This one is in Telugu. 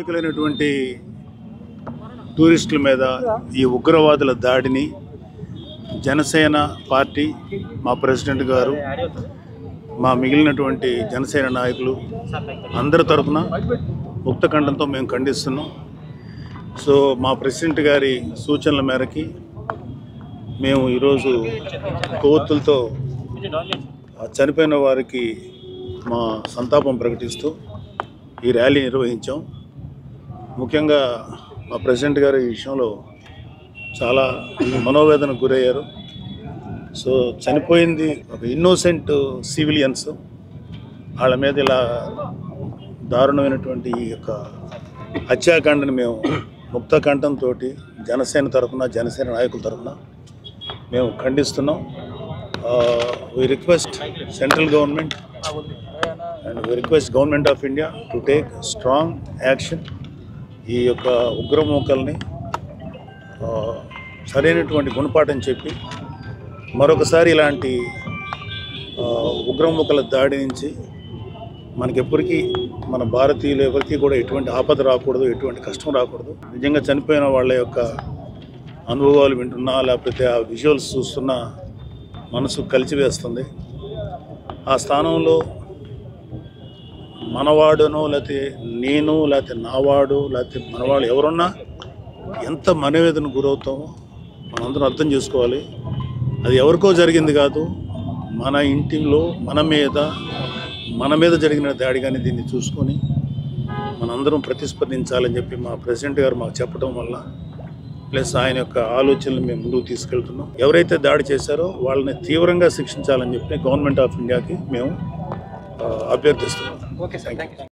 స్థానికులైనటువంటి టూరిస్టుల మీద ఈ ఉగ్రవాదుల దాడిని జనసేన పార్టీ, మా ప్రెసిడెంట్ గారు, మా మిగిలినటువంటి జనసేన నాయకులు అందరి తరఫున ముక్తకంఠంతో మేము ఖండిస్తున్నాం. సో మా ప్రెసిడెంట్ గారి సూచనల మేరకి మేము ఈరోజు కొవ్వొత్తులతో చనిపోయిన వారికి మా సంతాపం ప్రకటిస్తూ ఈ ర్యాలీ నిర్వహించాం. ముఖ్యంగా మా ప్రెసిడెంట్ గారు ఈ విషయంలో చాలా మనోవేదనకు గురయ్యారు. సో చనిపోయింది ఒక ఇన్నోసెంట్ సివిలియన్స్, వాళ్ళ మీద ఇలా దారుణమైనటువంటి ఈ యొక్క హత్యాకాండని మేము ముక్త కంఠంతో జనసేన తరఫున, జనసేన నాయకుల తరఫున మేము ఖండిస్తున్నాం. We request central government and we request government of India to take strong action. ఈ యొక్క ఉగ్రమూకల్ని సరైనటువంటి గుణపాఠం చెప్పి మరొకసారి ఇలాంటి ఉగ్రమూకల దాడి నుంచి మనకెప్పటికీ, మన భారతీయులు ఎవరికి కూడా ఎటువంటి ఆపద రాకూడదు, ఎటువంటి కష్టం రాకూడదు. నిజంగా చనిపోయిన వాళ్ళ యొక్క అనుభవాలు వింటున్నా, లేకపోతే ఆ విజువల్స్ చూస్తున్నా మనసు కలిసివేస్తుంది. ఆ స్థానంలో మనవాడునో, లేకపోతే నేను, లేకపోతే నావాడు, లేకపోతే మనవాడు ఎవరున్నా ఎంత మనవేదన గురవుతామో మనందరం అర్థం చేసుకోవాలి. అది ఎవరికో జరిగింది కాదు, మన ఇంటిలో మన మీద జరిగిన దాడి. కానీ దీన్ని చూసుకొని మనందరం ప్రతిస్పందించాలని చెప్పి మా ప్రెసిడెంట్ గారు మాకు చెప్పడం వల్ల, ప్లస్ ఆయన యొక్క ఆలోచనలు మేము ముందుకు తీసుకెళ్తున్నాం. ఎవరైతే దాడి చేశారో వాళ్ళని తీవ్రంగా శిక్షించాలని చెప్పి గవర్నమెంట్ ఆఫ్ ఇండియాకి మేము అభ్యర్థిస్తున్నాం.